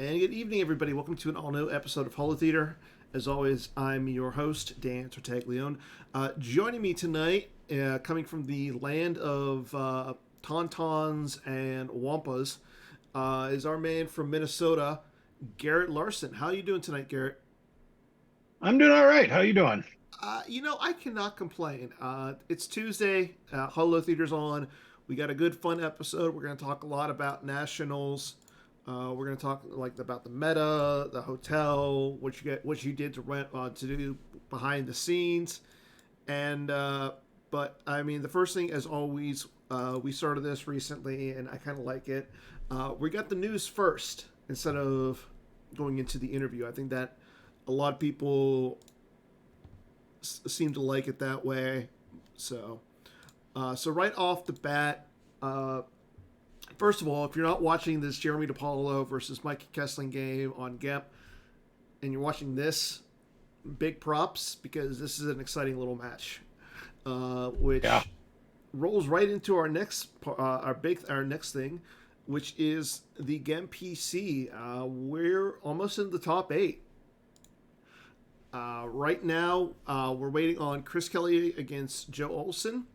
And good evening, everybody. Welcome to an all-new episode of Holotheatre. As always, I'm your host, Dan Tartaglione. Joining me tonight, coming from the land of Tauntauns and Wampas, is our man from Minnesota, Garrett Larson. How are you doing tonight, Garrett? I'm doing all right. How you doing? I cannot complain. It's Tuesday. Holotheatre's on. We got a good, fun episode. We're going to talk a lot about nationals. We're going to talk about the meta, the hotel, what you did to rent to do behind the scenes, and but I mean the first thing, as always, we started this recently, and I kind of like it. We got the news first instead of going into the interview. I think that a lot of people seem to like it that way. So right off the bat. First of all, if you're not watching this Jeremy DiPaolo versus Mike Kessling game on GEP, and you're watching this, big props, because this is an exciting little match, which Yeah. rolls right into our next thing, which is the GEM PC. We're almost in the top 8. Right now, we're waiting on Chris Kelly against Joe Olson.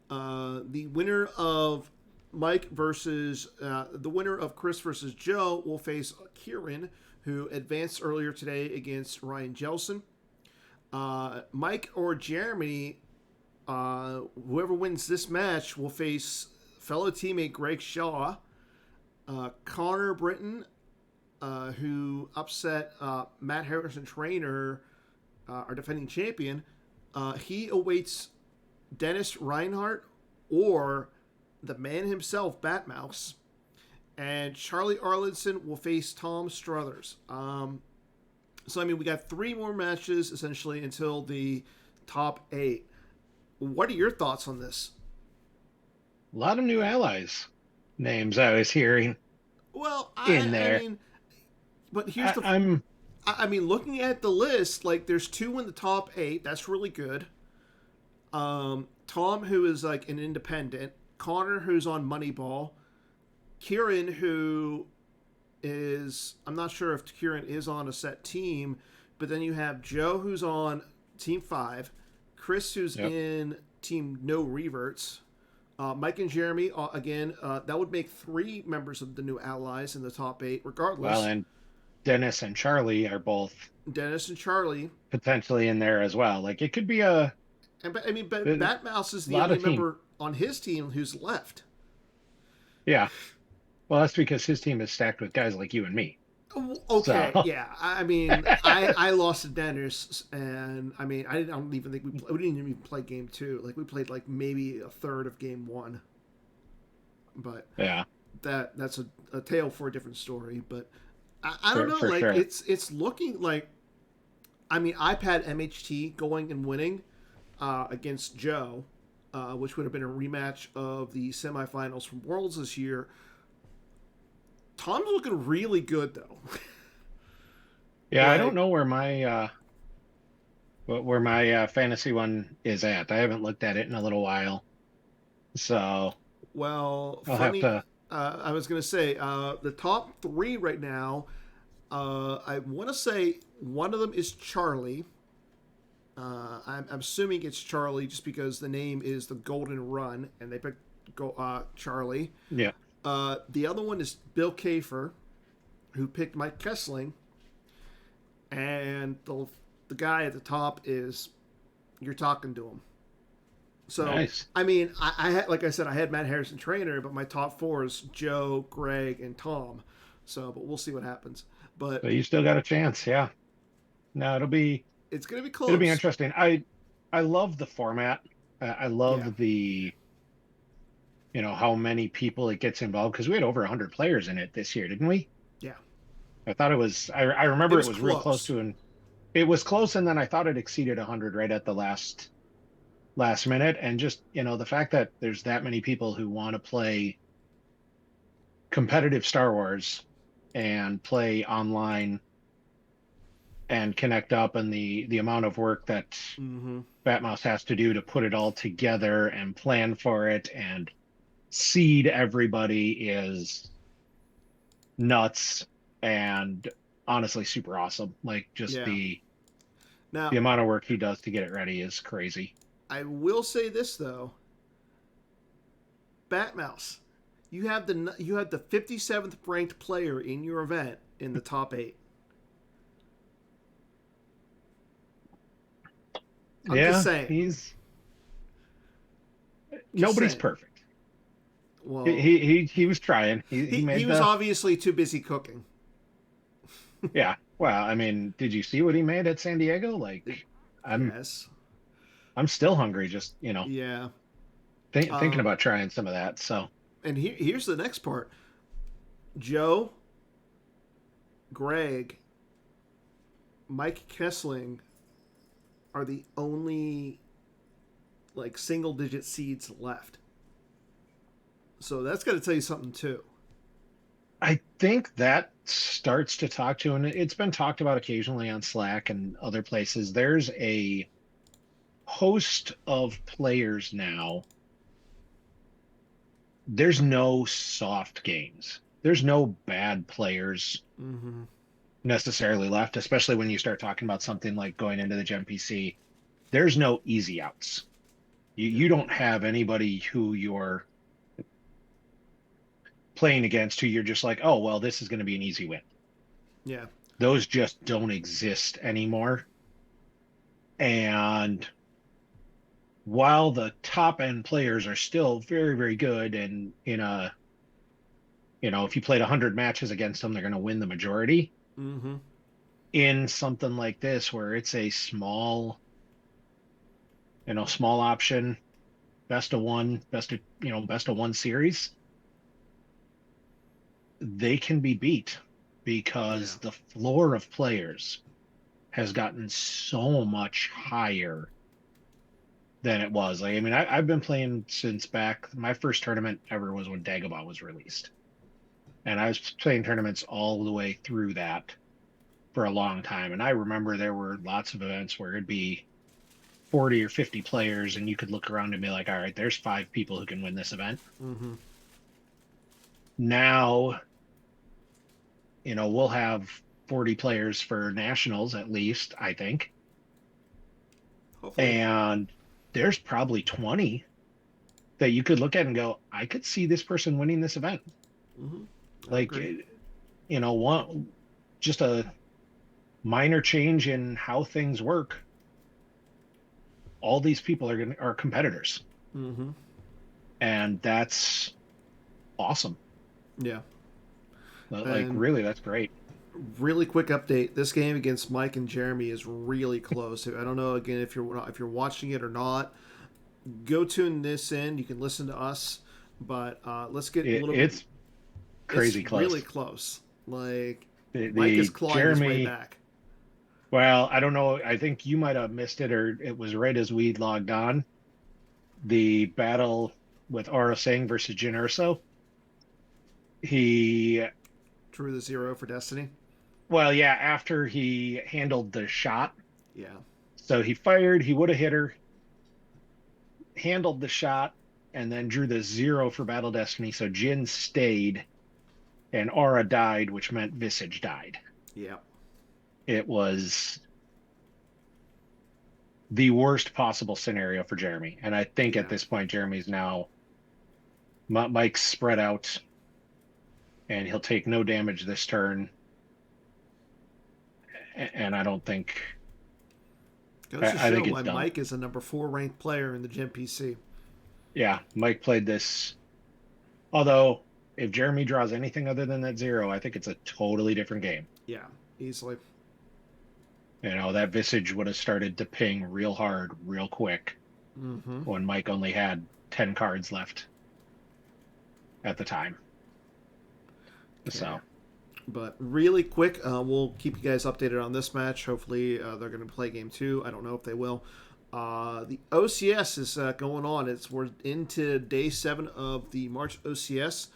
The winner of the winner of Chris versus Joe will face Kieran, who advanced earlier today against Ryan Jelson. Mike or Jeremy, whoever wins this match will face fellow teammate Greg Shaw. Connor Britton, who upset Matt Harrison Trainer, our defending champion. He awaits Dennis Reinhardt or the man himself, Batmouse, and Charlie Arlinson will face Tom Struthers. So, I mean, we got 3 more matches, essentially, until the top 8. What are your thoughts on this? A lot of new allies names I was hearing Well, in I there. mean, but here's I, the... I'm I mean, looking at the list, there's 2 in the top 8. That's really good. Tom, who is, an independent. Connor, who's on Moneyball. Kieran, who is... I'm not sure if Kieran is on a set team, but then you have Joe, who's on Team 5. Chris, who's Yep. in Team No Reverts. Mike and Jeremy, again, that would make 3 members of the new allies in the top 8, well, regardless. and Dennis and Charlie are both Dennis and Charlie. potentially in there as well. Like it could be a, But a Batmouse is the lot only of team. member on his team who's left. Yeah. Well, that's because his team is stacked with guys like you and me. Okay, So yeah. I mean, I lost to Dennis, and I mean, I don't even think we didn't even play game 2. We played maybe a third of game 1, but yeah, that's a tale for a different story. But I don't know. for sure. It's looking like, I mean, I've had MHT going and winning against Joe, which would have been a rematch of the semifinals from Worlds this year. Tom's looking really good though. Yeah, I don't like know where my fantasy one is at. I haven't looked at it in a little while, so Well, I'll have funny. to. I was gonna say the top 3 right now. I want to say one of them is Charlie. I'm assuming it's Charlie just because the name is the Golden Run, and they picked Charlie. Yeah. The other one is Bill Kafer, who picked Mike Kessling, and the guy at the top is you're talking to him. So, Nice. I mean, I had, like I said, I had Matt Harrison Trainer, but my top 4 is Joe, Greg, and Tom. So, but we'll see what happens. But So you still got a chance, yeah. No, it's gonna be it'll be close. interesting. I love the format. I Yeah, love the how many people it gets involved because we had over 100 players in it this year, didn't we? yeah. I thought it was. I It remember it was was real close close. to an. It was close, and then I thought it exceeded 100 right at the last minute, and just the fact that there's that many people who want to play competitive Star Wars and play online and connect up, and the amount of work that Mm-hmm. Batmouse has to do to put it all together and plan for it and seed everybody is nuts. and honestly super awesome. Like just Yeah. the Now, amount of work he does to get it ready is crazy. I will say this though, Batmouse, you have the 57th ranked player in your event in the top 8. I'm just Yeah, saying. Just nobody's saying. perfect. Well, He was trying. He he made was the obviously too busy cooking. yeah. Well, I mean, did you see what he made at San Diego? Like, I'm Yes. I'm still hungry. Just Yeah. thinking Um, about trying some of that. So and here's the next part. Joe, Greg, Mike Kessling are the only like single digit seeds left. So that's got to tell you something too. I think that starts to talk to, and it's been talked about occasionally on Slack and other places. There's a host of players now. There's no soft games. There's no bad players Mm-hmm. necessarily left, especially when you start talking about something like going into the Gen PC. There's no easy outs. You Yeah. don't have anybody who you're playing against who you're just like, oh, well, this is going to be an easy win. Yeah. Those just don't exist anymore. And while the top end players are still very, very good, and if you played 100 matches against them, they're going to win the majority. Mm-hmm. In something like this, where it's a small option, best of one, best of one series, they can be beat Yeah. because the floor of players has gotten so much higher than it was. Like, I mean, I've been playing since back. My first tournament ever was when Dagobah was released, and I was playing tournaments all the way through that for a long time. And I remember there were lots of events where it'd be 40 or 50 players, and you could look around and be like, all right, there's 5 people who can win this event. Mm-hmm. Now, we'll have 40 players for nationals at least, I think. Hopefully. And there's probably 20 that you could look at and go, I could see this person winning this event. Mm-hmm. I Like, agree. one just a minor change in how things work. All these people are competitors, Mm-hmm. and that's awesome. Yeah. Like, And really, that's great. really quick update: this game against Mike and Jeremy is really close. I don't know again if you're watching it or not. Go tune this in. You can listen to us, but let's get a little bit. It's It's crazy really close. close. Like Mike is The clawing his way Jeremy, back. well, I don't know. I think you might have missed it, or it was right as we logged on. The battle with Aura Singh versus Jin Urso. He, Drew the 0 for Destiny. well, yeah, after he handled the shot, Yeah. so he fired, he would have hit her, handled the shot, and then drew the 0 for Battle Destiny. So Jin stayed, and Aura died, which meant Visage died. Yeah. It was the worst possible scenario for Jeremy. And I think at Yeah. this point, Jeremy's now Mike's spread out, and he'll take no damage this turn. And I don't think Goes to I show think why it's done. Mike is a number 4 ranked player in the Gen PC. Yeah, Mike played this. Although if Jeremy draws anything other than that 0, I think it's a totally different game. Yeah, easily. That Visage would have started to ping real hard, real quick Mm-hmm. when Mike only had 10 cards left at the time. Okay. So, But really quick, we'll keep you guys updated on this match. Hopefully, they're going to play game 2. I don't know if they will. The OCS is going on. We're into day 7 of the March OCS.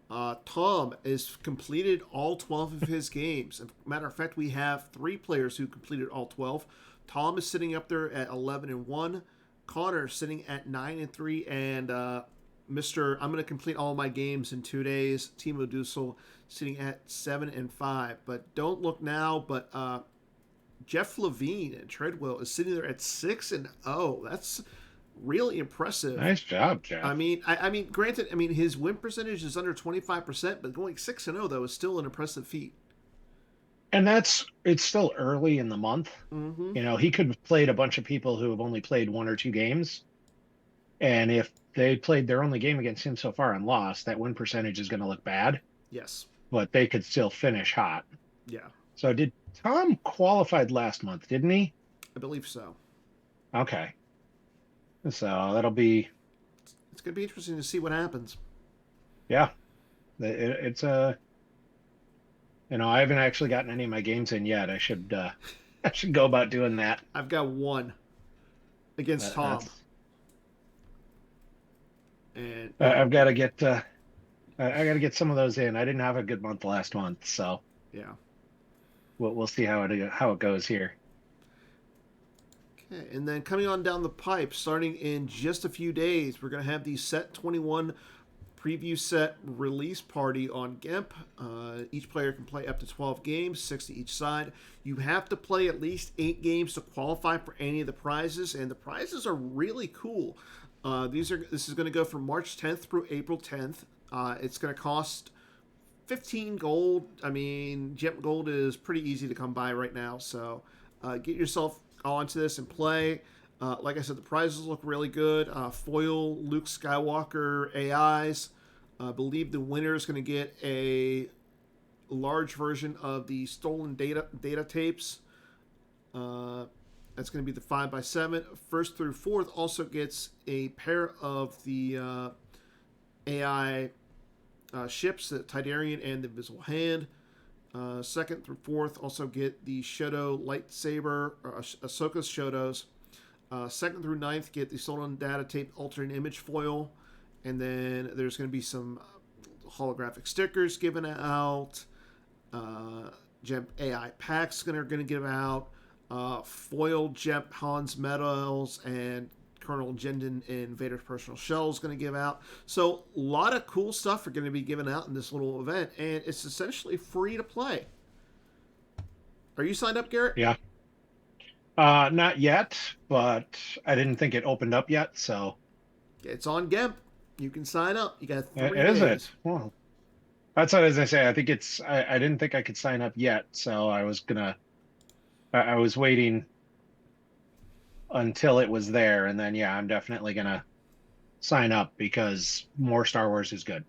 Tom has completed all 12 of his games. As a matter of fact, we have 3 players who completed all 12. Tom is sitting up there at 11-1. Connor sitting at 9-3, and Mr. I'm going to complete all my games in 2 days. Timo Dusel sitting at 7-5. But don't look now. But Jeff Levine at Treadwell is sitting there at 6-0. That's really impressive. Nice job, Jeff. I mean, granted, his win percentage is under 25%, but going 6-0 though is still an impressive feat. And it's still early in the month. Mm-hmm. He could have played a bunch of people who have only played 1 or 2 games. And if they played their only game against him so far and lost, that win percentage is going to look bad. Yes. But they could still finish hot. Yeah. So did Tom qualified last month, didn't he? I believe so. Okay. So that'll be... It's going to be interesting to see what happens. Yeah. It's a... I haven't actually gotten any of my games in yet. I should go about doing that. I've got 1 against Tom. And I've got to get I got to get some of those in. I didn't have a good month last month, so yeah. We'll see how it goes here. Okay, and then coming on down the pipe, starting in just a few days, we're going to have the Set 21 preview set release party on GIMP. Each player can play up to 12 games, 6 to each side. You have to play at least 8 games to qualify for any of the prizes, and the prizes are really cool. This is going to go from March 10th through April 10th. It's going to cost 15 gold. GIMP gold is pretty easy to come by right now, so get yourself onto this and play. Like I said, the prizes look really good. Foil Luke Skywalker AIs. I believe the winner is going to get a large version of the stolen data tapes. That's going to be the 5x7. First through fourth also gets a pair of the AI ships, the Tidarian and the Invisible Hand. Second through fourth also get the Shoto lightsaber, Ahsoka's Shotos. Second through ninth get the stolen data tape alternate image foil, and then there's going to be some holographic stickers given out. GEMP AI packs are going to give out. Foil GEMP Hans medals and Colonel Jendon and Vader's personal shell is going to give out. So a lot of cool stuff are going to be given out in this little event, and it's essentially free to play. Are you signed up, Garrett? Yeah. Not yet, but I didn't think it opened up yet, so it's on GEMP. You can sign up. You got 3 days. Is it? Well, that's what I was gonna say. I think it's. I didn't think I could sign up yet, so I was waiting until it was there, and then I'm definitely gonna sign up because more Star Wars is good.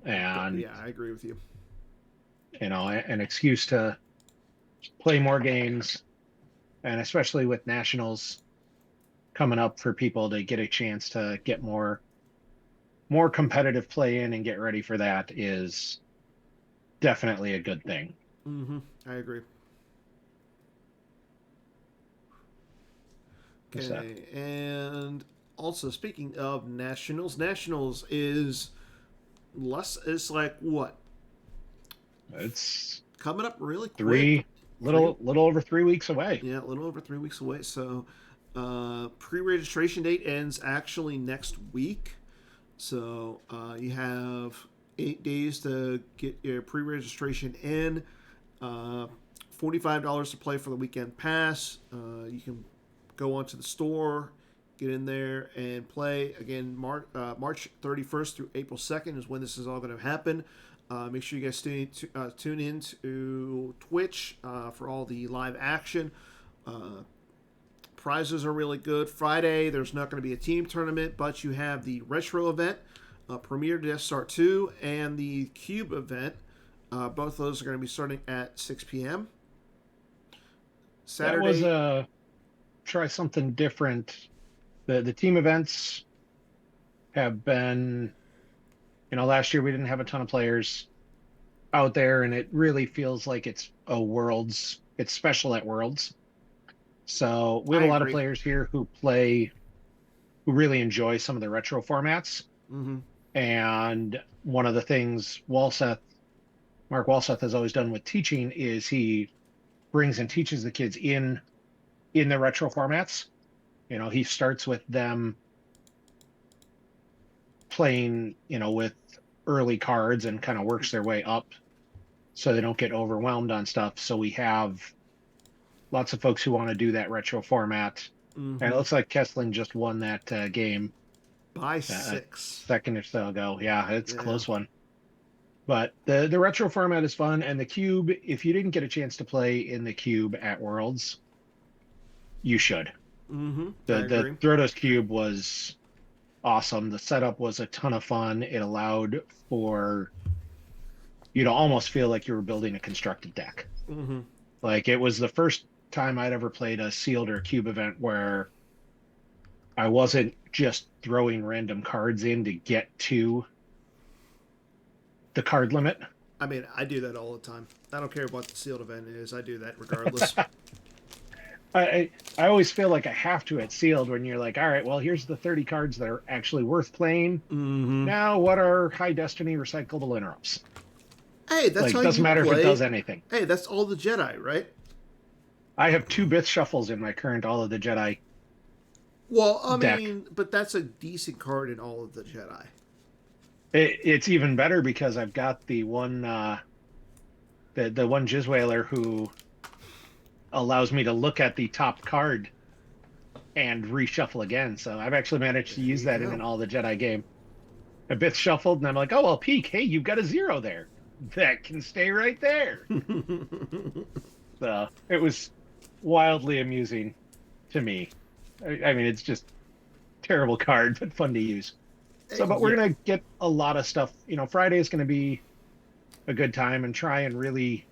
I agree with you. An excuse to play more games, and especially with nationals coming up for people to get a chance to get more competitive play in and get ready for that is definitely a good thing. Mm-hmm. I agree. Okay, and also speaking of nationals is like what? It's coming up really quick. Little over 3 weeks away. Yeah, a little over 3 weeks away. So pre-registration date ends actually next week. So you have 8 days to get your pre-registration in. $45 to play for the weekend pass. You can go onto the store, get in there and play. Again, March 31st through April 2nd is when this is all going to happen. Make sure you guys tune in to Twitch for all the live action. Prizes are really good. Friday, there's not going to be a team tournament, but you have the Retro event, Premier Death Star 2, and the Cube event. Both of those are going to be starting at 6 p.m. Saturday. That was try something different. The team events have been, last year we didn't have a ton of players out there, and it really feels like it's special at Worlds. So we have a lot of players here who really enjoy some of the retro formats. Mm-hmm. And one of the things Mark Walseth has always done with teaching is he brings and teaches the kids in the retro formats. He starts with them playing, with early cards and kind of works their way up so they don't get overwhelmed on stuff. So we have lots of folks who want to do that retro format. And it looks like Kessling just won that game by a 6. second or so ago. Yeah, it's a close one. But the retro format is fun. And the cube, if you didn't get a chance to play in the cube at Worlds, you should. The Throtos cube was awesome. The setup was a ton of fun. It allowed for you to almost feel like you were building a constructed deck. Like, it was the first time I'd ever played a sealed or cube event where I wasn't just throwing random cards in to get to the card limit. I mean, I do that all the time. I don't care what the sealed event is. I do that regardless. I always feel like I have to at sealed when you're like, all right, well, here's the 30 cards that are actually worth playing. Now, what are high destiny recyclable interrupts? Hey, that's how doesn't matter if it does anything. Hey, that's all the Jedi, right? I have 2 Bith shuffles in my current All of the Jedi. Well, I deck. mean, but that's a decent card in All of the Jedi. It's even better because I've got the one, the one Jizwhaler who allows me to look at the top card and reshuffle again. So I've actually managed to use that in an All the Jedi game. A Bith shuffled, and I'm like, oh, well, peek. Hey, you've got a 0 there. That can stay right there. So it was wildly amusing to me. I mean, it's just terrible card, but fun to use. So, but we're going to get a lot of stuff. Friday is going to be a good time and try and really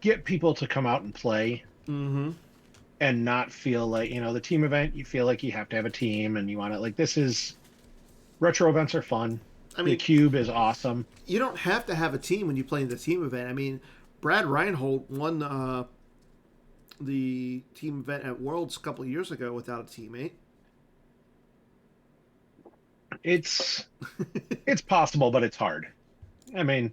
get people to come out and play and not feel like, the team event, you feel like you have to have a team and you want to, retro events are fun. I mean, the cube is awesome. You don't have to have a team when you play in the team event. I mean, Brad Reinhold won the team event at Worlds a couple of years ago without a teammate. It's possible, but it's hard. I mean,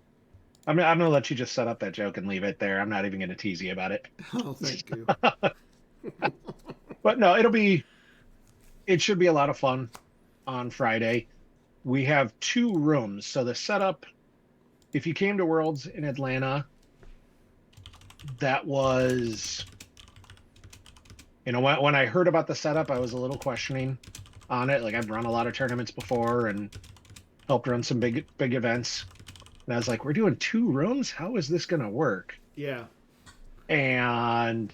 I'm going to let you just set up that joke and leave it there. I'm not even going to tease you about it. Oh, thank you. But no, it should be a lot of fun on Friday. We have 2 rooms. So the setup, if you came to Worlds in Atlanta, that was, when I heard about the setup, I was a little questioning on it. Like, I've run a lot of tournaments before and helped run some big events. And I was like, we're doing 2 rooms? How is this going to work? Yeah. And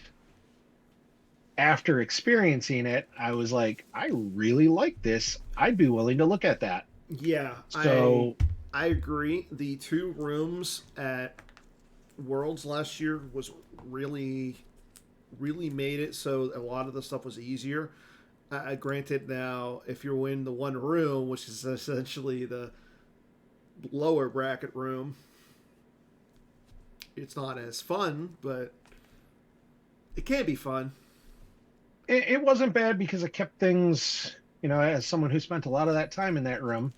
after experiencing it, I was like, I really like this. I'd be willing to look at that. Yeah. So I agree. The 2 rooms at Worlds last year was really made it so a lot of the stuff was easier. Granted, now if you're in the one room, which is essentially the lower bracket room, it's not as fun, but it can be fun. It wasn't bad because it kept things, as someone who spent a lot of that time in that room,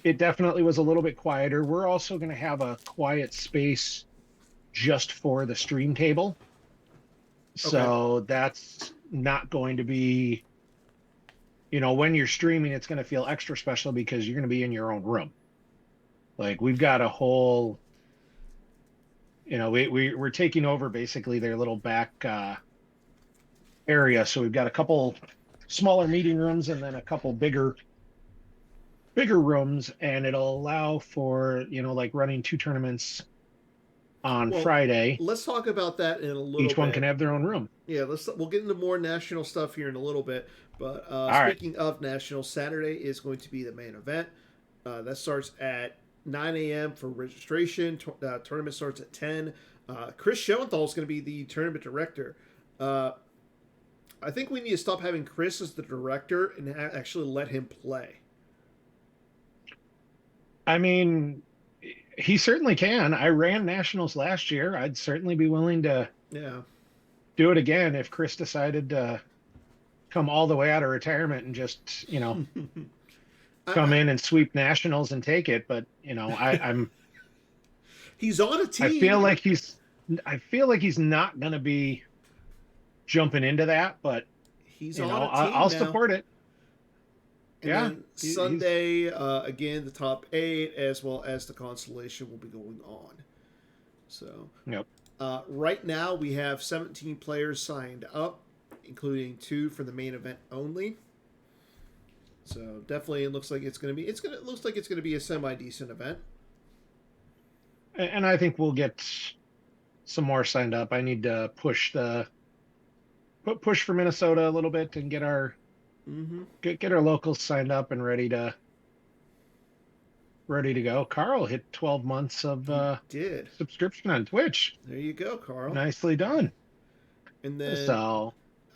it definitely was a little bit quieter. We're also going to have a quiet space just for the stream table. So that's not going to be, when you're streaming, it's going to feel extra special because you're going to be in your own room. Like, we've got a whole, we're taking over basically their little back area. So we've got a couple smaller meeting rooms and then a couple bigger rooms, and it'll allow for, running 2 tournaments on Friday. Let's talk about that in a little bit. Each one can have their own room. Yeah, we'll get into more national stuff here in a little bit. But speaking of national, Saturday is going to be the main event. That starts at 9 a.m. for registration. Tournament starts at 10. Chris Schoenthal is going to be the tournament director. I think we need to stop having Chris as the director and actually let him play. I mean, he certainly can. I ran nationals last year. I'd certainly be willing to do it again if Chris decided to come all the way out of retirement and just, come in and sweep nationals and take it. But, I'm he's on a team. I feel like he's not going to be jumping into that, but he's on a team I'll support it. And then Sunday, again, the top 8 as well as the constellation will be going on. So, yep. Right now we have 17 players signed up, including 2 for the main event only. So definitely, it looks like it's going to be a semi decent event. And I think we'll get some more signed up. I need to push for Minnesota a little bit and get our get our locals signed up and ready to go. Carl hit 12 months of subscription on Twitch. There you go, Carl. Nicely done. And then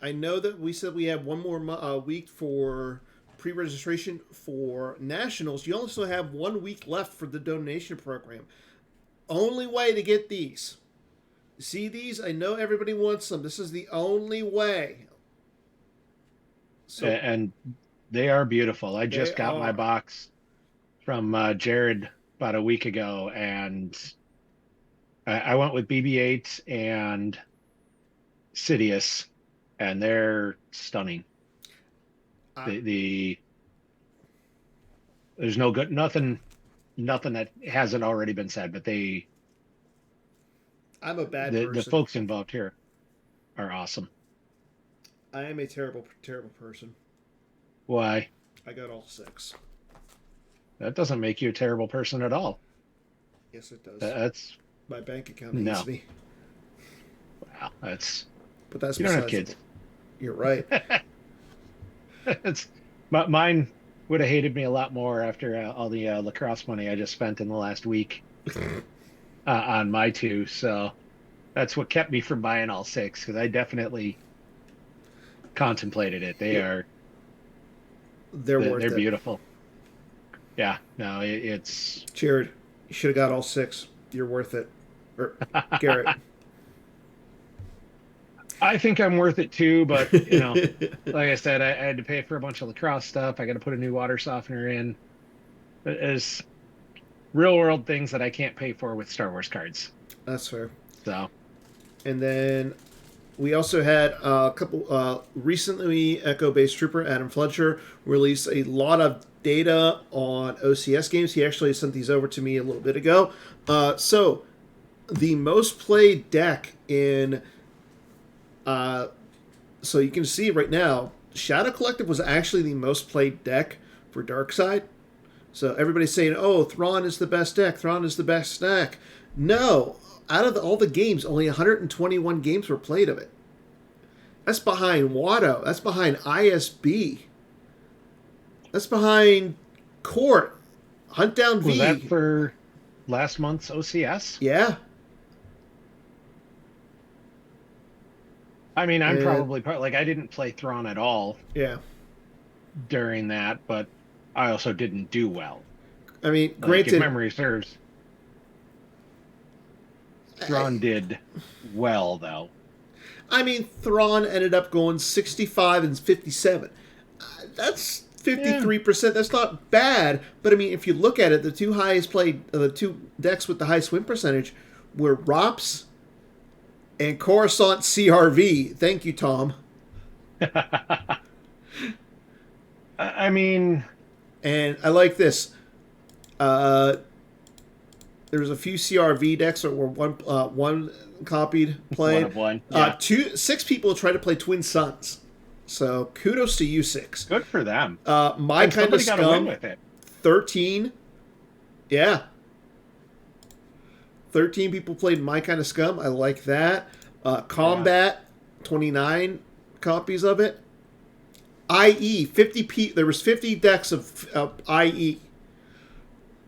I know that we said we have one more week for pre-registration for nationals. You also have 1 week left for the donation program. Only way to get these. See these? I know everybody wants them. This is the only way. So, and they are beautiful. I just got my box from Jared about a week ago, and I went with BB-8 and Sidious, and they're stunning. There's nothing that hasn't already been said, but I'm a bad person. The folks involved here are awesome. I am a terrible, terrible person. Why? I got all 6. That doesn't make you a terrible person at all. Yes, it does. That's my bank account needs me. Wow, that's. But that's you don't have kids. You're right. Mine would have hated me a lot more after all the lacrosse money I just spent in the last week on my 2. So that's what kept me from buying all 6, because I definitely contemplated it. They're beautiful. Yeah, no, it's Jared. You should have got all 6. You're worth it. Or Garrett. I think I'm worth it too, but like I said, I had to pay for a bunch of lacrosse stuff. I got to put a new water softener in. There's real world things that I can't pay for with Star Wars cards. That's fair. So, and then we also had a couple. Recently, Echo Base Trooper Adam Fletcher released a lot of data on OCS games. He actually sent these over to me a little bit ago. So, the most played deck in. So you can see right now, Shadow Collective was actually the most played deck for Darkside. So everybody's saying, "Oh, Thrawn is the best deck. Thrawn is the best deck." No, out of all the games, only 121 games were played of it. That's behind Watto. That's behind ISB. That's behind Court. Hunt Down V. Was that for last month's OCS? Yeah. I mean, I'm probably I didn't play Thrawn at all. Yeah. During that, but I also didn't do well. I mean, granted, if memory serves, Thrawn did well, though. I mean, Thrawn ended up going 65 and 57. That's 53%. Yeah. That's not bad. But I mean, if you look at it, the 2 highest played, the 2 decks with the highest win percentage were Rops and Coruscant CRV. Thank you, Tom. I mean... And I like this. There's a few CRV decks that were one copied, played. 1 of 1. Yeah. 6 people tried to play Twin Suns. So kudos to you 6. Good for them. My Kind of Scum, with it. 13. Yeah. 13 people played My Kind of Scum. I like that. Combat, 29 copies of it. IE, 50 there was 50 decks of IE.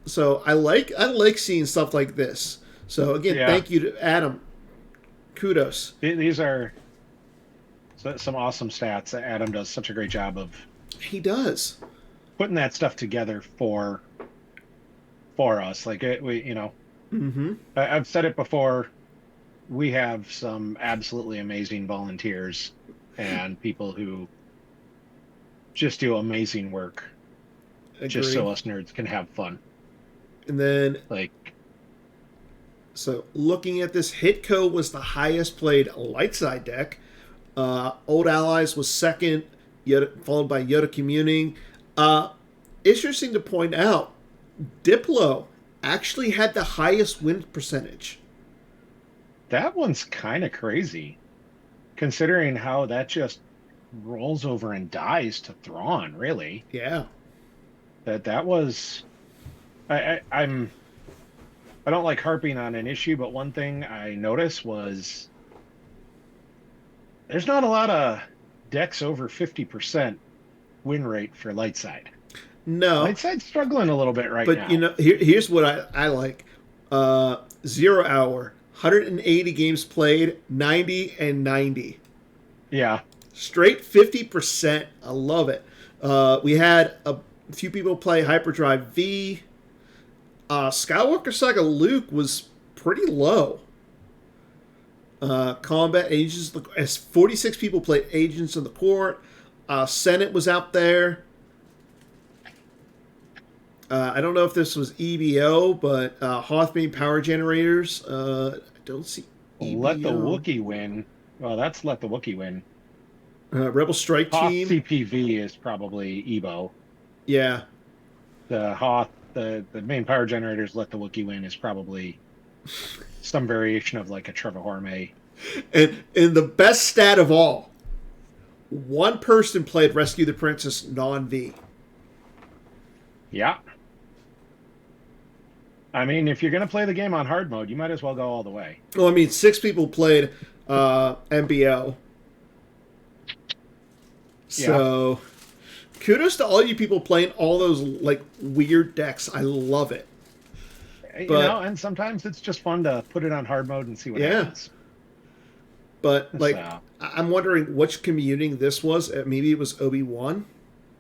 So I like seeing stuff like this. So again, thank you to Adam. Kudos. These are some awesome stats. Adam does such a great job of. He does. Putting that stuff together for us. Like Mm-hmm. I've said it before. We have some absolutely amazing volunteers and people who just do amazing work. Agreed. Just so us nerds can have fun. And then, so looking at this, Hitco was the highest played light side deck. Old Allies was second, followed by Yoda Communing. Uh, Interesting to point out, Diplo actually had the highest win percentage. That one's kind of crazy, considering how that just rolls over and dies to Thrawn, really. Yeah. That was I'm I don't like harping on an issue, but one thing I noticed was there's not a lot of decks over 50% win rate for light side. No, Light side's struggling a little bit right but now. here's what I like. 0 hour, 180 games played, 90 and 90. Yeah. Straight 50%. I love it. We had a few people play Hyperdrive V. Skywalker Saga Luke was pretty low. Combat Agents, as 46 people played Agents of the Court. Senate was out there. I don't know if this was EBO, but Hothbane Power Generators. I don't see EBO. Let the Wookiee win. Well, that's Let the Wookiee win. Rebel Strike Hoth Team. CPV is probably EBO. Yeah. The Hoth, the main power generators Let the Wookiee win is probably some variation of like a Trevor Horme. And the best stat of all, one person played Rescue the Princess non-V. Yeah. I mean, if you're going to play the game on hard mode, you might as well go all the way. Well, I mean, 6 people played MBO. So, kudos to all you people playing all those like weird decks. I love it. And sometimes it's just fun to put it on hard mode and see what happens. But like, I'm wondering which commuting this was. Maybe it was Obi-Wan.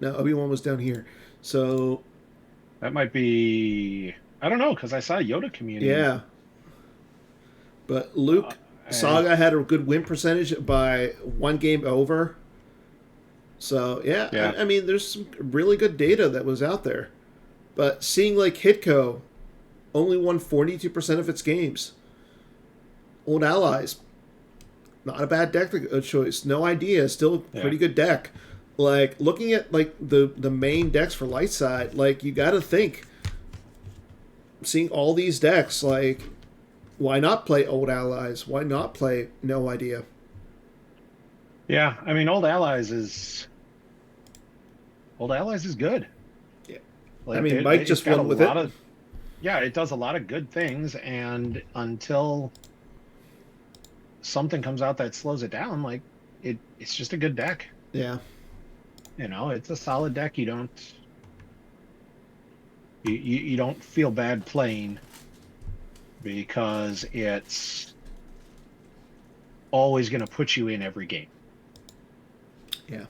No, Obi-Wan was down here. So that might be. I don't know because I saw Yoda commuting. Yeah. But Luke Saga had a good win percentage by 1 game over. So yeah. I mean, there's some really good data that was out there. But seeing like Hitco only won 42% of its games. Old Allies, not a bad deck choice. No Idea, still a pretty good deck. Like looking at like the main decks for light side, like you got to think. Seeing all these decks, like why not play Old Allies? Why not play No Idea? Yeah, I mean, Old Allies is good. Yeah, like, I mean, Mike just won with it. It does a lot of good things, and until something comes out that slows it down, like it's just a good deck. Yeah, it's a solid deck. You don't feel bad playing because it's always going to put you in every game. Yeah.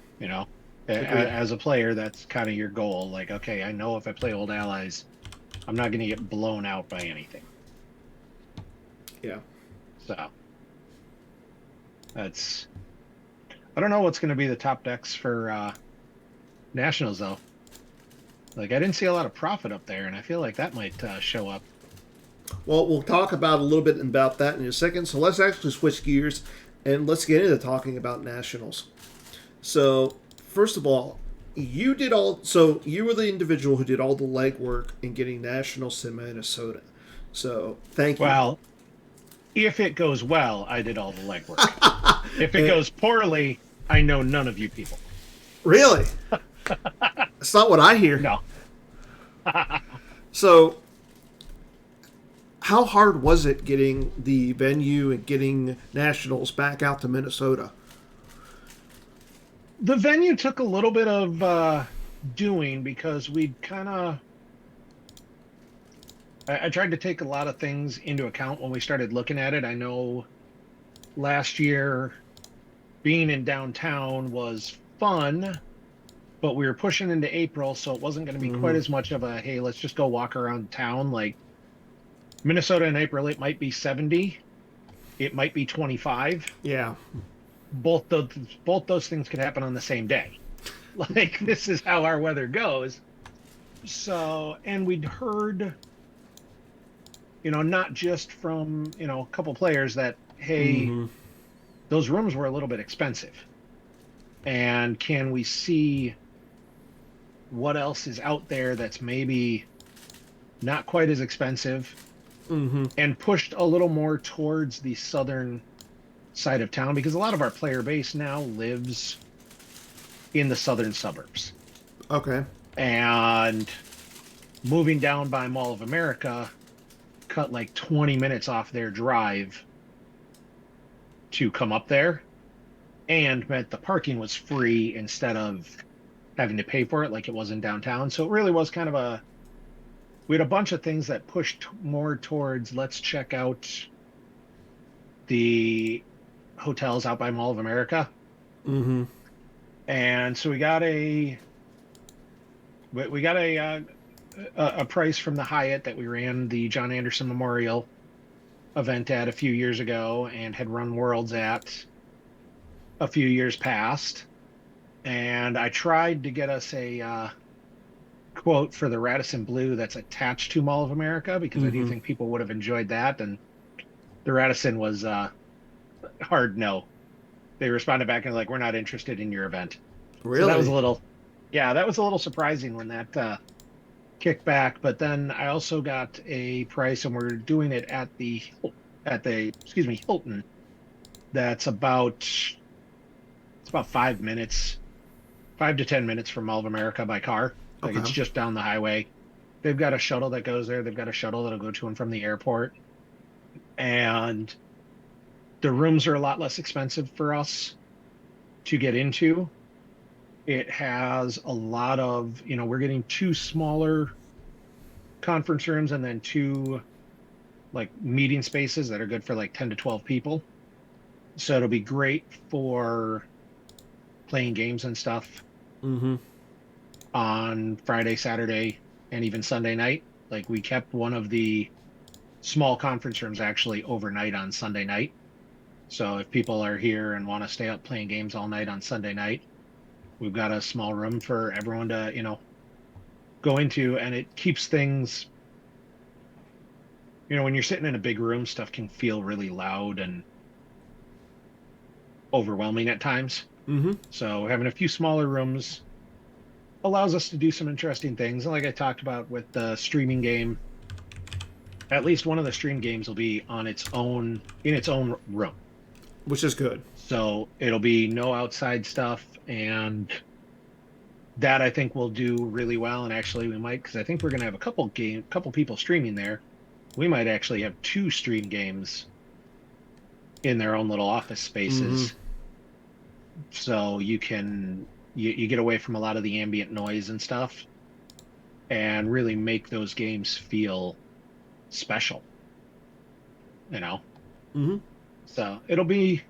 As a player, that's kind of your goal. Like, okay, I know if I play Old Allies, I'm not going to get blown out by anything. Yeah. So that's. I don't know what's going to be the top decks for Nationals though. Like I didn't see a lot of profit up there, and I feel like that might show up. Well, we'll talk about a little bit about that in a second. So let's actually switch gears and let's get into talking about Nationals. So first of all, you were the individual who did all the legwork in getting Nationals to Minnesota. So thank you. Well, if it goes well, I did all the legwork. If it goes poorly, I know none of you people. Really? That's not what I hear. No. So, how hard was it getting the venue and getting Nationals back out to Minnesota? The venue took a little bit of doing because we'd kind of... I tried to take a lot of things into account when we started looking at it. I know last year being in downtown was fun, but we were pushing into April, so it wasn't going to be quite as much of a, hey, let's just go walk around town. Like Minnesota in April, it might be 70. It might be 25. Yeah. Both those things could happen on the same day. Like, this is how our weather goes. So, and we'd heard, not just from, a couple players that, hey, those rooms were a little bit expensive. And can we see what else is out there that's maybe not quite as expensive, Mm-hmm. and pushed a little more towards the southern side of town, because a lot of our player base now lives in the southern suburbs. Okay. And moving down by Mall of America cut like 20 minutes off their drive to come up there, and meant the parking was free instead of having to pay for it like it was in downtown. So it really was kind of we had a bunch of things that pushed more towards, let's check out the hotels out by Mall of America. Mm-hmm. And so we got a price from the Hyatt that we ran the John Anderson Memorial event at a few years ago, and had run Worlds at a few years past. And I tried to get us a quote for the Radisson Blue that's attached to Mall of America, because I do Mm-hmm. think people would have enjoyed that. And the Radisson was hard no. They responded back and like, we're not interested in your event. So that was Really? that was a little surprising when that kicked back. But then I also got a price, and we're doing it at the Hilton. That's about 5 to 10 minutes from Mall of America by car. Like, it's Okay. just down the highway. They've got a shuttle that goes there. They've got a shuttle that'll go to and from the airport. And the rooms are a lot less expensive for us to get into. It has a lot of, we're getting 2 smaller conference rooms, and then 2 like meeting spaces that are good for like 10 to 12 people. So it'll be great for playing games and stuff Mm-hmm. on Friday, Saturday, and even Sunday night. Like, we kept one of the small conference rooms actually overnight on Sunday night. So if people are here and want to stay up playing games all night on Sunday night, we've got a small room for everyone to, go into. And it keeps things, when you're sitting in a big room, stuff can feel really loud and overwhelming at times. Mm-hmm. So having a few smaller rooms allows us to do some interesting things. And like I talked about with the streaming game, at least one of the stream games will be in its own room. Which is good. So it'll be no outside stuff, and that I think will do really well. And actually we might, because I think we're going to have a couple people streaming there. We might actually have 2 stream games in their own little office spaces. Mm-hmm. So you get away from a lot of the ambient noise and stuff, and really make those games feel special. Mm-hmm. So it'll be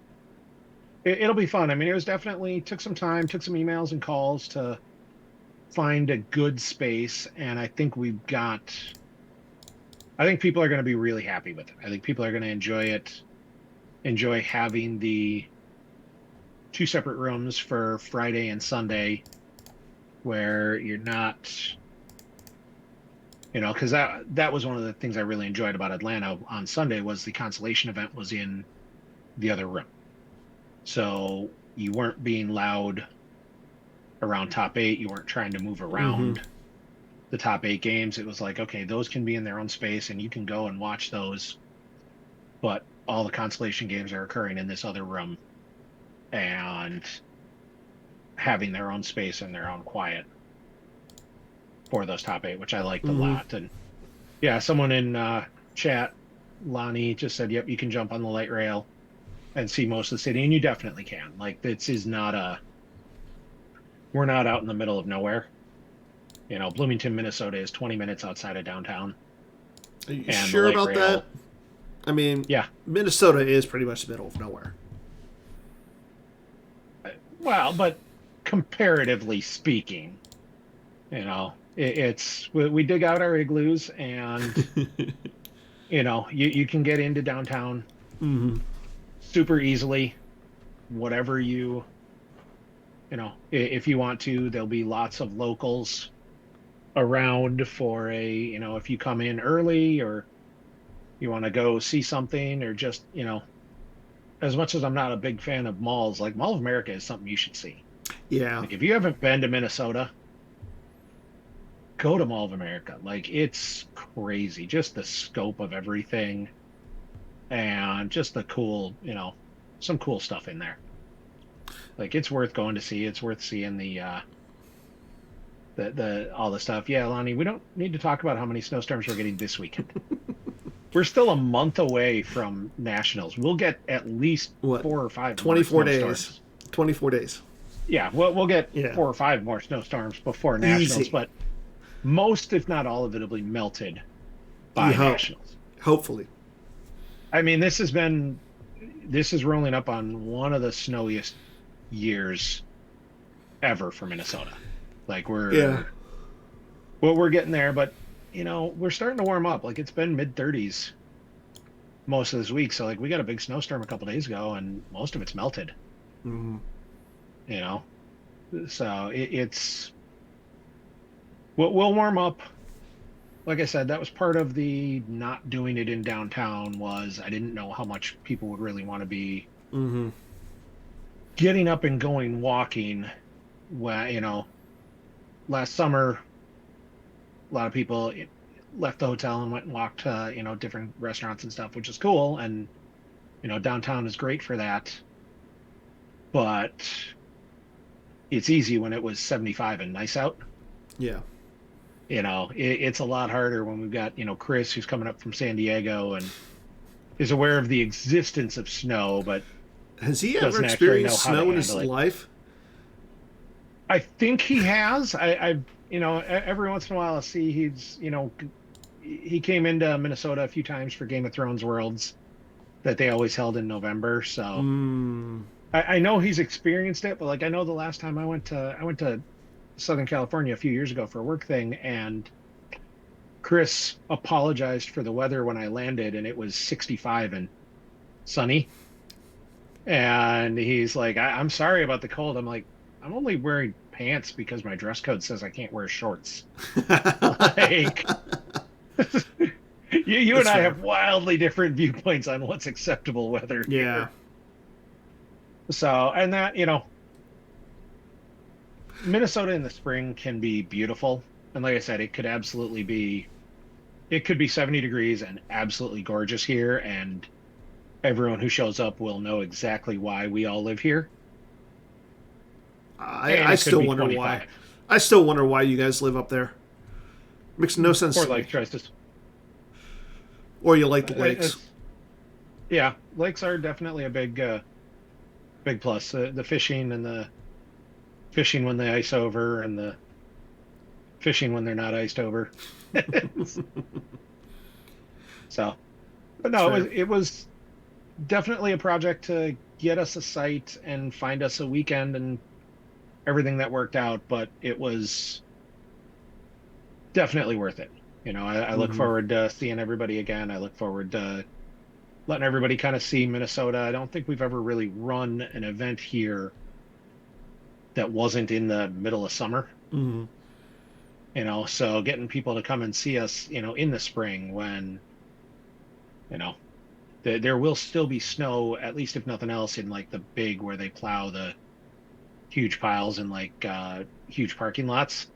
fun. I mean, it was definitely took some time, took some emails and calls to find a good space, and I think I think people are going to be really happy with it. I think people are going to enjoy it, enjoy having the 2 separate rooms for Friday and Sunday, where you're not, because that was one of the things I really enjoyed about Atlanta on Sunday, was the consolation event was in the other room. So you weren't being loud around top 8. You weren't trying to move around the top 8 games. It was like, okay, those can be in their own space and you can go and watch those, but all the consolation games are occurring in this other room and having their own space and their own quiet for those top 8, which I liked a lot. And yeah, someone in chat, Lonnie, just said, yep, you can jump on the light rail and see most of the city, and you definitely can. Like, this is not we're not out in the middle of nowhere. Bloomington, Minnesota is 20 minutes outside of downtown. Are you And sure about that? I mean, yeah. Minnesota is pretty much the middle of nowhere. Well, but comparatively speaking, we dig out our igloos, and you can get into downtown super easily. Whatever if you want to, there'll be lots of locals around for if you come in early, or you want to go see something, or just, as much as I'm not a big fan of malls, like Mall of America is something you should see. Yeah. Like, if you haven't been to Minnesota, go to Mall of America. Like, it's crazy. Just the scope of everything and just the cool, some cool stuff in there. Like, it's worth going to see. It's worth seeing the all the stuff. Yeah, Lonnie, we don't need to talk about how many snowstorms we're getting this weekend. We're still a month away from nationals. We'll get at least What? 4 or 5 24 more snowstorms. days. 24 days. Yeah, we'll get 4 or 5 more snowstorms before nationals, but most, if not all of it, will be melted by nationals. Hopefully. I mean, this is rolling up on one of the snowiest years ever for Minnesota. Like, we're getting there, but we're starting to warm up. Like, it's been mid-30s most of this week, so like we got a big snowstorm a couple days ago, and most of it's melted. Mm-hmm. So it's we'll warm up. Like I said, that was part of the not doing it in downtown. Was I didn't know how much people would really want to be getting up and going walking. When last summer, a lot of people left the hotel and went and walked to different restaurants and stuff, which is cool. And downtown is great for that. But it's easy when it was 75 and nice out. Yeah. It's a lot harder when we've got Chris, who's coming up from San Diego and is aware of the existence of snow, but has he ever experienced snow in his life? I think he has. I every once in a while I see he came into Minnesota a few times for Game of Thrones Worlds that they always held in November. So I know he's experienced it, but like I know the last time I went to Southern California a few years ago for a work thing, and Chris apologized for the weather when I landed, and it was 65 and sunny. And he's like, I'm sorry about the cold. I'm like, I'm only wearing pants because my dress code says I can't wear shorts. Like, you and I have wildly different viewpoints on what's acceptable weather. Yeah. So, and that, Minnesota in the spring can be beautiful. And like I said, it could be 70 degrees and absolutely gorgeous here. And everyone who shows up will know exactly why we all live here. I still wonder 25. Why. I still wonder why you guys live up there. Makes no sense. Or like choices. Or you like the lakes. Yeah, lakes are definitely a big plus. The fishing and the fishing when they ice over, and the fishing when they're not iced over. So, but no, it was definitely a project to get us a site and find us a weekend and everything that worked out, but it was definitely worth it. I look forward to seeing everybody again. I look forward to letting everybody kind of see Minnesota. I don't think we've ever really run an event here that wasn't in the middle of summer. So getting people to come and see us, in the spring when, there will still be snow, at least if nothing else, in like the big where they plow the huge piles in like huge parking lots.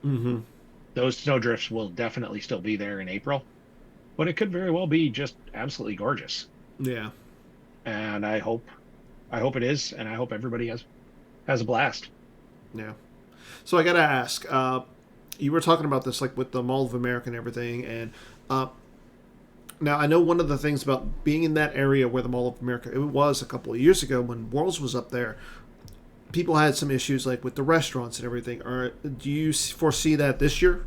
Those snow drifts will definitely still be there in April, but it could very well be just absolutely gorgeous. Yeah. And I hope it is, and I hope everybody has a blast. Yeah. So I got to ask, you were talking about this like with the Mall of America and everything, and now I know one of the things about being in that area where the Mall of America, it was a couple of years ago when Worlds was up there, people had some issues like with the restaurants and everything. Do you foresee that this year?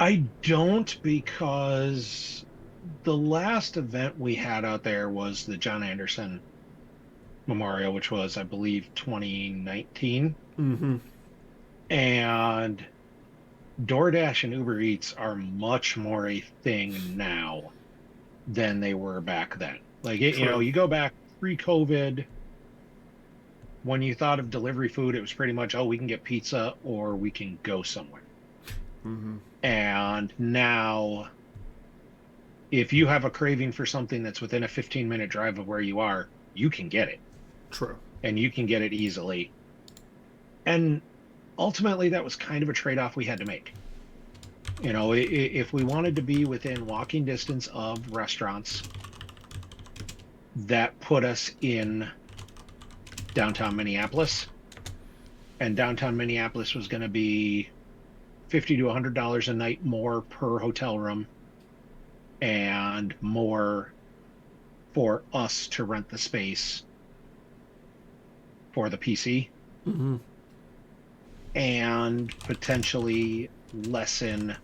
I don't, because the last event we had out there was the John Anderson Memorial, which was, I believe, 2019. And DoorDash and Uber Eats are much more a thing now than they were back then. Like, you go back pre-COVID, when you thought of delivery food, it was pretty much, we can get pizza or we can go somewhere. And now, if you have a craving for something that's within a 15-minute drive of where you are, you can get it. True. And you can get it easily. And ultimately that was kind of a trade-off we had to make. You know, if we wanted to be within walking distance of restaurants, that put us in downtown Minneapolis, and downtown Minneapolis was going to be $50 to $100 a night more per hotel room, and more for us to rent the space for the PC, Mm-hmm. and potentially lessen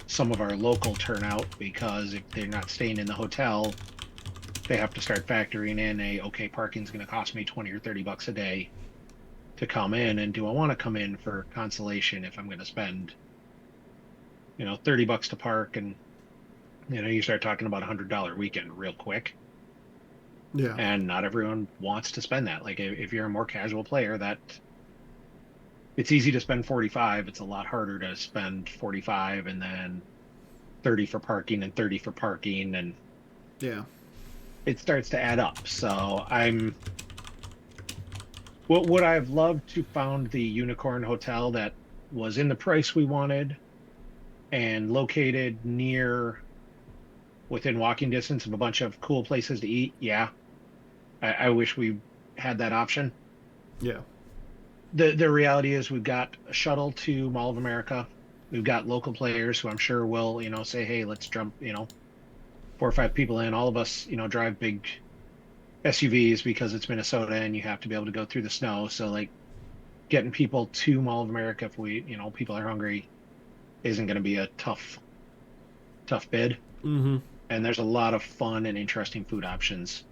some of our local turnout, because if they're not staying in the hotel, they have to start factoring in okay, parking's going to cost me 20 or 30 bucks a day to come in, and do I want to come in for consolation if I'm going to spend 30 bucks to park? And you start talking about $100 weekend real quick, Yeah. and not everyone wants to spend that. Like, if you're a more casual player, that it's easy to spend 45. It's a lot harder to spend 45 and then 30 for parking and 30 for parking, and Yeah. it starts to add up. So would I have loved to found the Unicorn Hotel that was in the price we wanted and located within walking distance of a bunch of cool places to eat? Yeah. I wish we had that option. Yeah. The reality is we've got a shuttle to Mall of America. We've got local players who I'm sure will, say, hey, let's jump, 4 or 5 people in. All of us, drive big SUVs because it's Minnesota and you have to be able to go through the snow. So, like, getting people to Mall of America, if people are hungry, isn't going to be a tough bid. Mm-hmm. And there's a lot of fun and interesting food options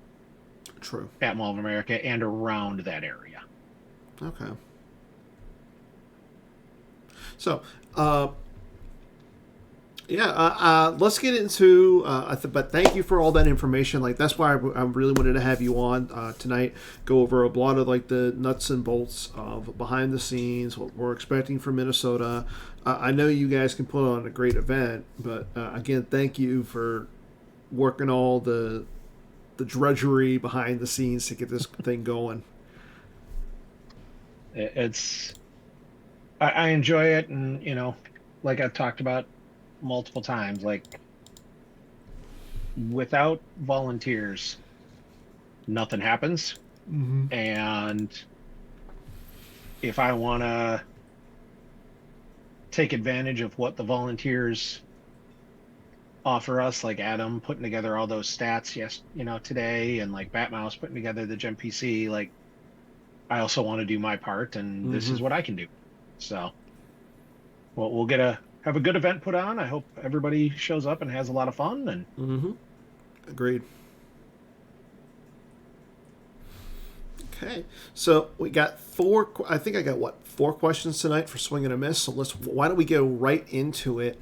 True. at Mall of America and around that area. Okay. So, let's get into. But thank you for all that information. Like, that's why I really wanted to have you on tonight. Go over a lot of like the nuts and bolts of behind the scenes, what we're expecting from Minnesota. I know you guys can put on a great event, but again, thank you for working all the drudgery behind the scenes to get this thing going. I enjoy it, and like I've talked about multiple times, like, without volunteers nothing happens. Mm-hmm. And if I want to take advantage of what the volunteers offer us, like Adam putting together all those stats today, and like Batmouse putting together the Gem PC, like, I also want to do my part, and this is what I can do. So, well, we'll have a good event put on. I hope everybody shows up and has a lot of fun. And Agreed. Okay, so we got 4. I think I got 4 questions tonight for Swing and a Miss. So why don't we go right into it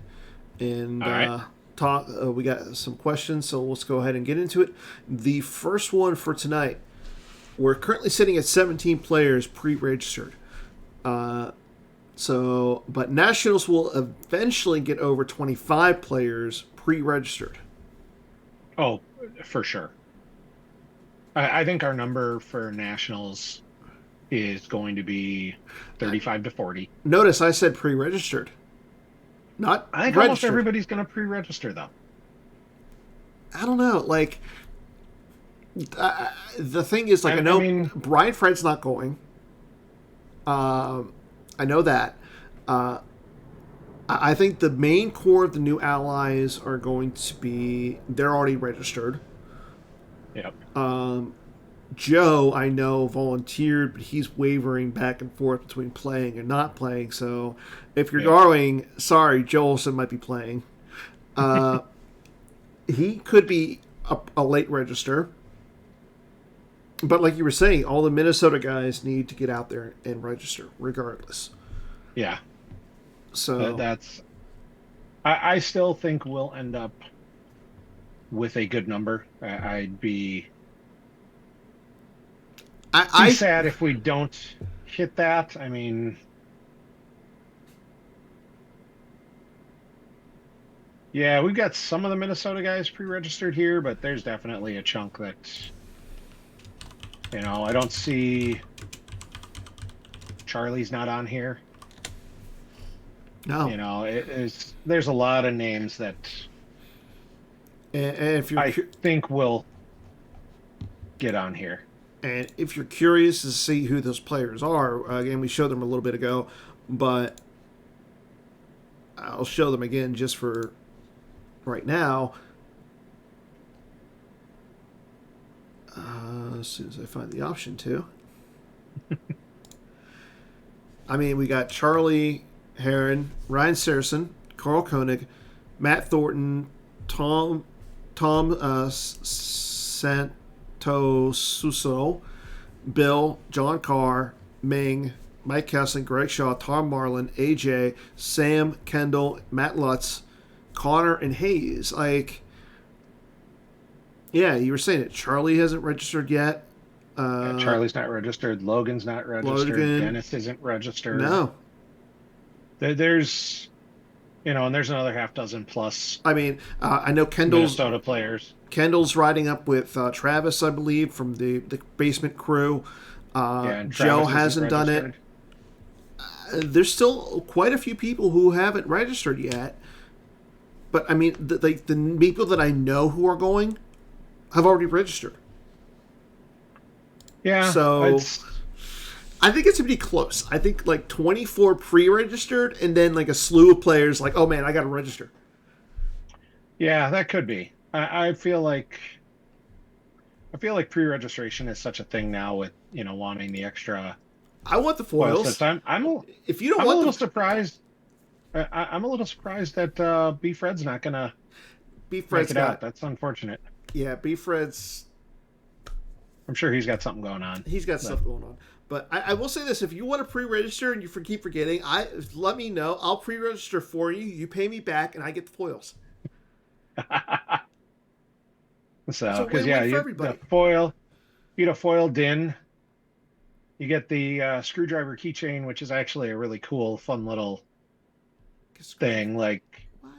and right. talk? We got some questions, so let's go ahead and get into it. The first one for tonight. We're currently sitting at 17 players pre-registered. But Nationals will eventually get over 25 players pre-registered. Oh, for sure. I think our number for Nationals is going to be 35 to 40. Notice I said pre-registered, not I think registered. almost everybody's going to pre-register, though. I don't know. Like, the thing is, like, I know Brian Fred's not going. I know that. I think the main core of the new allies are going to be, they're already registered. Yep. Joe, I know, volunteered, but he's wavering back and forth between playing and not playing. So if you're going, sorry, Joe Olsen might be playing. He could be a late register. But like you were saying, all the Minnesota guys need to get out there and register regardless. Yeah. So I still think we'll end up with a good number. I'd be sad if we don't hit that. I mean, yeah, we've got some of the Minnesota guys pre-registered here, but there's definitely a chunk that, I don't see. Charlie's not on here. No. There's a lot of names that And if you're I think will get on here. and if you're curious to see who those players are, again, we showed them a little bit ago, but I'll show them again just for right now. As soon as I find the option to. I mean, we got Charlie Heron, Ryan Saracen, Carl Koenig, Matt Thornton, Tom Santosuso, Bill, John Carr, Ming, Mike Kessling, Greg Shaw, Tom Marlin, AJ, Sam, Kendall, Matt Lutz, Connor, and Hayes. Like, yeah, you were saying it. Charlie hasn't registered yet. Charlie's not registered. Logan's not registered. Logan. Dennis isn't registered. No. There's, and there's another half dozen plus. I mean, I know Minnesota players. Kendall's riding up with Travis, I believe, from the basement crew. Joe hasn't done it. There's still quite a few people who haven't registered yet. But, I mean, the people that I know who are going have already registered. Yeah. So I think it's going to be close. I think like 24 pre-registered and then like a slew of players like, oh man, I got to register. Yeah, that could be. I feel like pre-registration is such a thing now with, wanting the extra. I want the foils. If you don't want a little surprised. I'm a little surprised that B Fred's not going to make it out. That's unfortunate. Yeah, B Fred's. I'm sure he's got something going on. He's got stuff going on. But I will say this: if you want to pre-register and you keep forgetting, let me know. I'll pre-register for you. You pay me back, and I get the foils. So, because the foil, you get a foil din. You get the screwdriver keychain, which is actually a really cool, fun little thing. Like, what?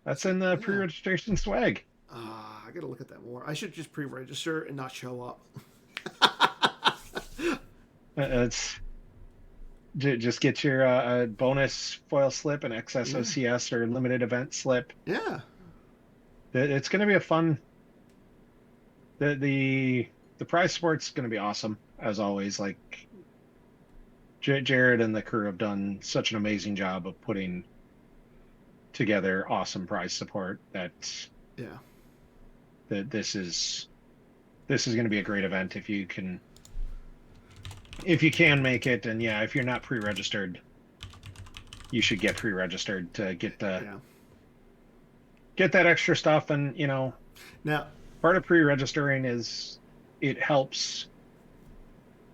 That's in the pre-registration swag. I gotta look at that more. I should just pre-register and not show up. It's just get your bonus foil slip and XSOCS or limited event slip. Yeah, it's going to be a fun. The prize sport's going to be awesome as always. Like Jared and the crew have done such an amazing job of putting together awesome prize support. That this is going to be a great event if you can make it. And if you're not pre-registered, you should get pre-registered to get that extra stuff. And now part of pre-registering is it helps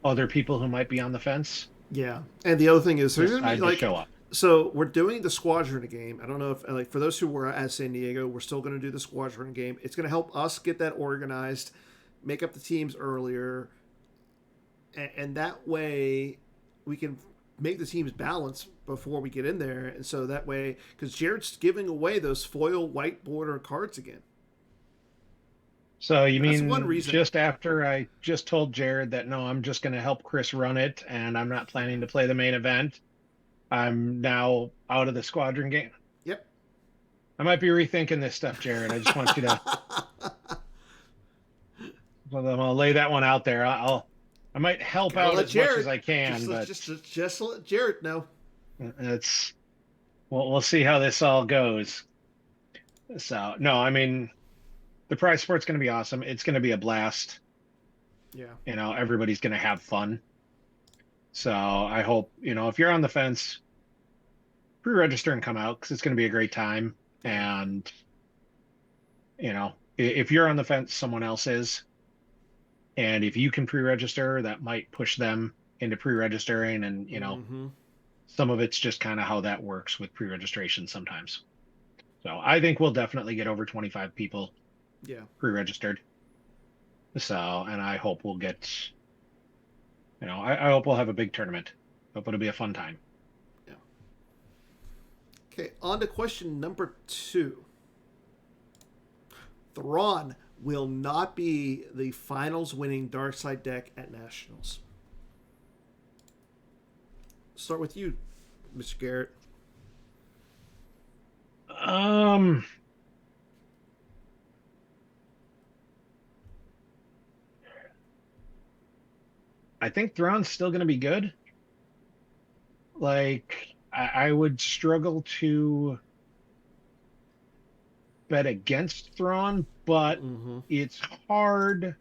other people who might be on the fence. Yeah, and the other thing is there's gonna be like show up. So we're doing the Squadron game. I don't know if, like, for those who were at San Diego, we're still going to do the Squadron game. It's going to help us get that organized, make up the teams earlier, and that way we can make the teams balance before we get in there. And so that way, because Jared's giving away those foil white border cards again. So you That's mean one reason. Just after I just told Jared that, no, I'm just going to help Chris run it, and I'm not planning to play the main event, I'm now out of the Squadron game? Yep. I might be rethinking this stuff, Jared. I just want you to. Well, I'm gonna lay that one out there. I might help out as much as I can, but just let Jared know. It's. Well, we'll see how this all goes. So no, I mean, the prize sport's going to be awesome. It's going to be a blast. Yeah. Everybody's going to have fun. So I hope, if you're on the fence, pre-register and come out, because it's going to be a great time. And, if you're on the fence, someone else is. And if you can pre-register, that might push them into pre-registering. And, some of it's just kind of how that works with pre-registration sometimes. So I think we'll definitely get over 25 people pre-registered. So, and I hope we'll get... I hope we'll have a big tournament. Hope it'll be a fun time. Yeah. Okay, on to question number 2. Thrawn will not be the finals winning dark side deck at Nationals. Start with you, Mr. Garrett? I think Thrawn's still going to be good. Like, I would struggle to bet against Thrawn, but it's hard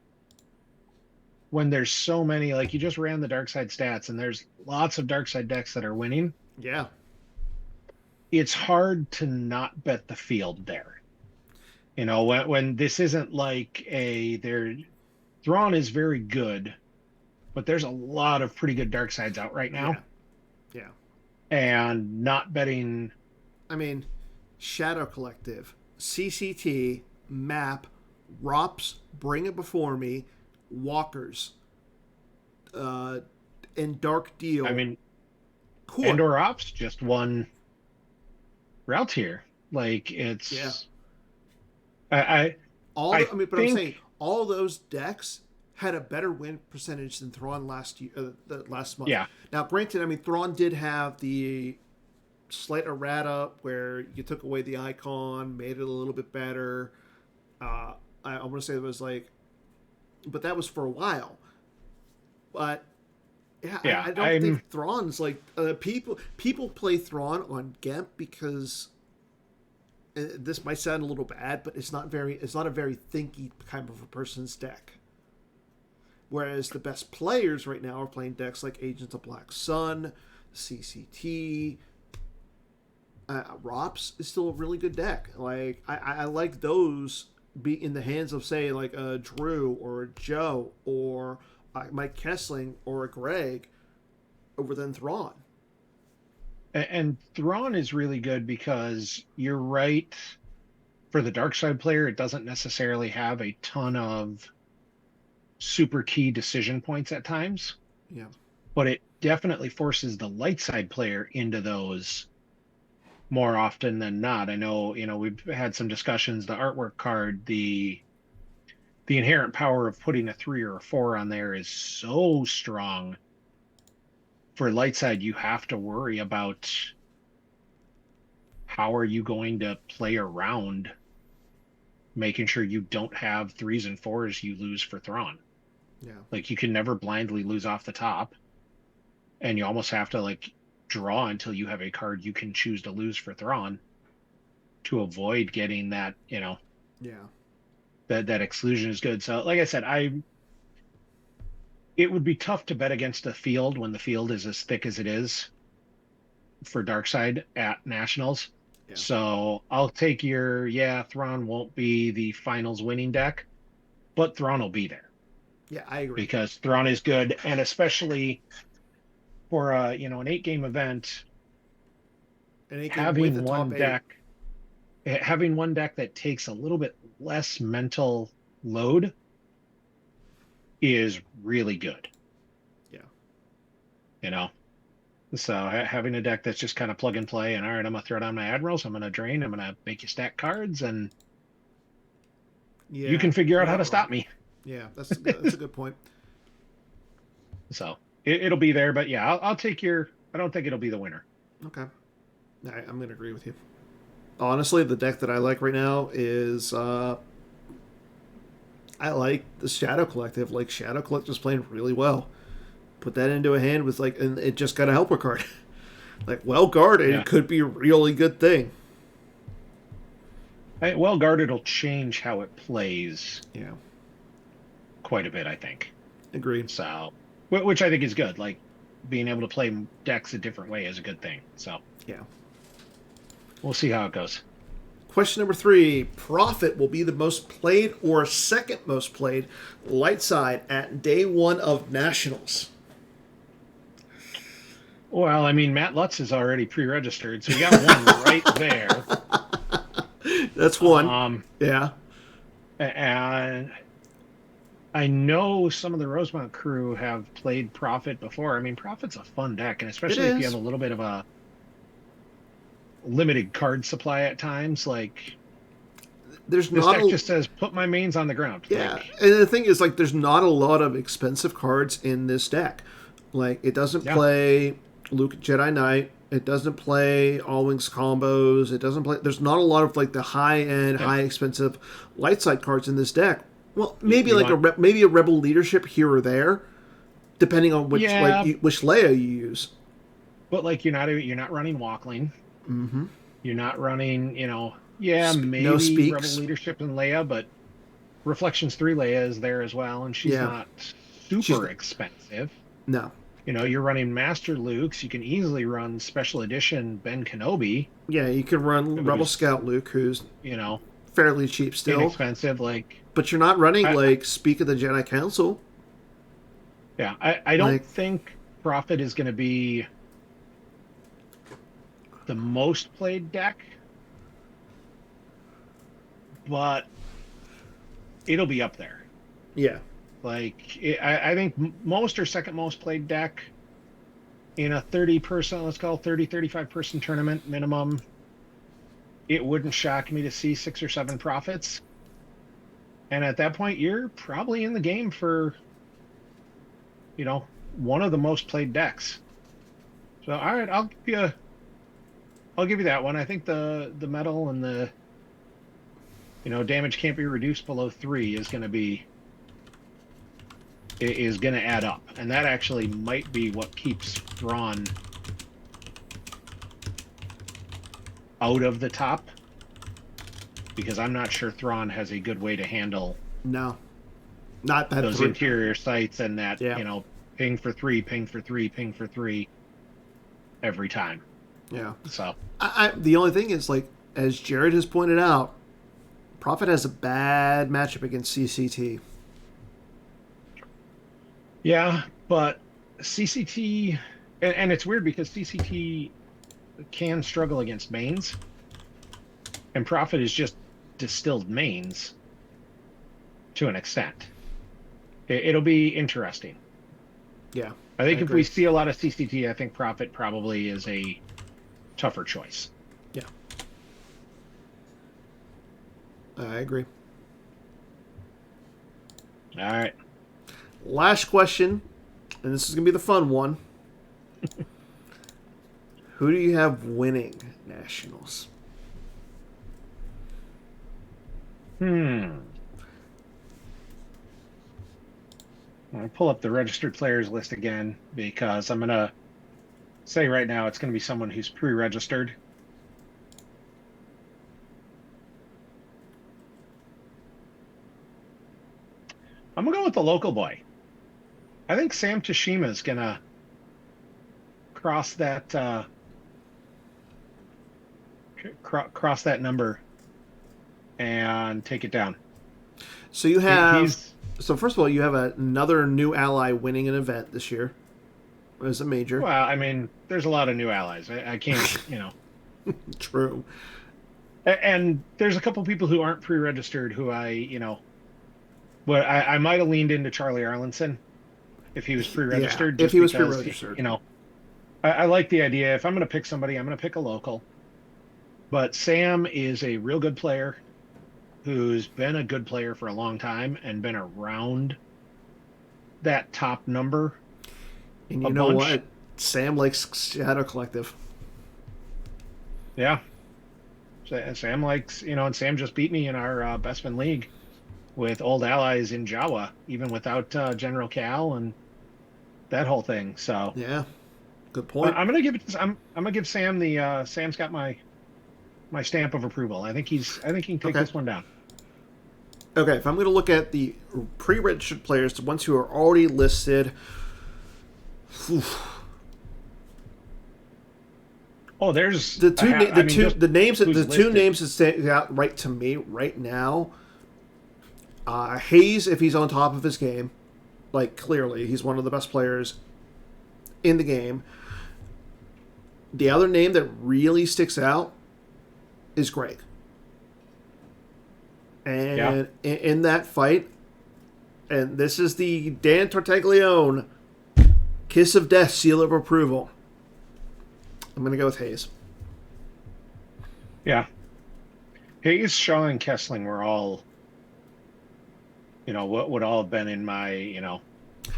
when there's so many. Like, you just ran the dark side stats, and there's lots of dark side decks that are winning. Yeah. It's hard to not bet the field there. You know, when this isn't like Thrawn is very good, but there's a lot of pretty good dark sides out right now. Yeah. And not betting. I mean, Shadow Collective, CCT, Map, ROPS, Bring It Before Me, Walkers, and Dark Deal. I mean, cool. Andor Ops just won route here. Like, it's. Yeah. But I'm saying all those decks had a better win percentage than Thrawn last month. Yeah. Now, granted, I mean, Thrawn did have the slight errata where you took away the icon, made it a little bit better. I want to say it was like, but that was for a while. But yeah, I don't think Thrawn's like people play Thrawn on Gemp because this might sound a little bad, but it's not a very thinky kind of a person's deck. Whereas the best players right now are playing decks like Agents of Black Sun, CCT. ROPS is still a really good deck. Like I like those be in the hands of, say, like a Drew or a Joe or Mike Kessling or a Greg over than Thrawn. And Thrawn is really good because you're right. For the dark side player, it doesn't necessarily have a ton of super key decision points at times. Yeah. But it definitely forces the light side player into those more often than not. I know, we've had some discussions. The artwork card, the inherent power of putting a 3 or a 4 on there is so strong. For light side, you have to worry about how are you going to play around making sure you don't have 3s and 4s you lose for Thrawn. Yeah. Like, you can never blindly lose off the top, and you almost have to like draw until you have a card you can choose to lose for Thrawn to avoid getting that, that exclusion is good. So like I said, it would be tough to bet against the field when the field is as thick as it is for Darkside at Nationals. Yeah. So I'll take Thrawn won't be the finals winning deck, but Thrawn will be there. Yeah, I agree. Because Thrawn is good, and especially for an 8-game event, having one deck that takes a little bit less mental load is really good. Yeah. So having a deck that's just kind of plug and play, and all right, I'm gonna throw down my admirals, I'm gonna drain, I'm gonna make you stack cards, and you can figure out how to stop me. Yeah, that's a good point. So it'll be there, but yeah, I'll take I don't think it'll be the winner. Okay, I'm gonna agree with you. Honestly, the deck that I like right now is I like the Shadow Collective. Like, Shadow Collective's playing really well. Put that into a hand with and it just got a helper card. Like, well guarded, it could be a really good thing. Well guarded will change how it plays. Yeah. Quite a bit, I think. Agreed. So, which I think is good. Like, being able to play decks a different way is a good thing. So, yeah. We'll see how it goes. Question number 3. Prophet will be the most played or second most played light side at day 1 of Nationals. Well, I mean, Matt Lutz is already pre-registered, so we got one right there. That's one. Yeah. And I know some of the Rosemont crew have played Prophet before. I mean, Prophet's a fun deck, and especially if you have a little bit of a limited card supply at times. Like, this deck just says, put my mains on the ground. Yeah, and the thing is, like, there's not a lot of expensive cards in this deck. Like, it doesn't play Luke Jedi Knight. It doesn't play all wings combos. It doesn't play. There's not a lot of like the high end, Yeah. high expensive light side cards in this deck. Well, You- maybe you like want- maybe a rebel leadership here or there, depending on which Yeah, which Leia you use. but like you're not running Walkling. Mm-hmm. You're not running, yeah, No maybe Rebel speaks. Leadership and Leia, but Reflections 3 Leia is there as well, and she's Yeah, not she's super expensive. no. You're running Master Luke's. You can easily run Special Edition Ben Kenobi, Yeah, you can run Rebel who's, Scout Luke, who's you know, fairly cheap still, inexpensive. Like, but you're not running I, like Speak of the Jedi Council. yeah, I don't Like, think Prophet is going to be the most played deck, but it'll be up there. yeah, Like, I think most or second most played deck in a 30-person, let's call it 30, 35-person tournament minimum. It wouldn't shock me to see 6 or 7 Prophets. And at that point, you're probably in the game for, one of the most played decks. So, all right, I'll give you that one. I think the metal and the damage can't be reduced below 3 is going to add up, and that actually might be what keeps Thrawn out of the top, because I'm not sure Thrawn has a good way to handle no, not that those 3. interior sites and that Yeah. ping for 3, ping for 3, ping for 3 every time. Yeah. So The only thing is, like, as Jared has pointed out, Prophet has a bad matchup against CCT. yeah, but CCT, and it's weird because CCT can struggle against mains, and Prophet is just distilled mains to an extent. It'll be interesting. Yeah. I think I if agree. we see a lot of CCT, I think Prophet probably is a tougher choice. Yeah. I agree. All right. Last question, and this is going to be the fun one. Who do you have winning Nationals? I'll pull up the registered players list again, because I'm going to say right now it's going to be someone who's pre-registered. I'm going to go with the local boy. I think Sam Tashima is going to cross that cross that number and take it down. So you have. He's, So first of all, you have another new ally winning an event this year. As a major. well, I mean, there's a lot of new allies. I can't, True. And there's a couple people who aren't pre-registered who I might have leaned into Charlie Arlinson if he was pre-registered. Yeah, if he was because, pre-registered. I like the idea. If I'm going to pick somebody, I'm going to pick a local. But Sam is a real good player who's been a good player for a long time and been around that top number. And you know what? Sam likes Shadow Collective. Yeah. Sam likes, and Sam just beat me in our Bestman League with old allies in Jawa, even without General Cal and that whole thing. So yeah, good point. I'm gonna give it. I'm gonna give Sam the. Sam's got my stamp of approval. I think he can take this one down. Okay, if I'm going to look at the pre-registered players, the ones who are already listed. Oh, there's the two names that stand out right to me right now. Hayes, if he's on top of his game, like clearly he's one of the best players in the game. The other name that really sticks out is Greg. And in that fight, and this is the Dan Tartaglione kiss of death, seal of approval. I'm going to go with Hayes. Yeah. Hayes, Shaw, and Kessling were all, what would all have been in my,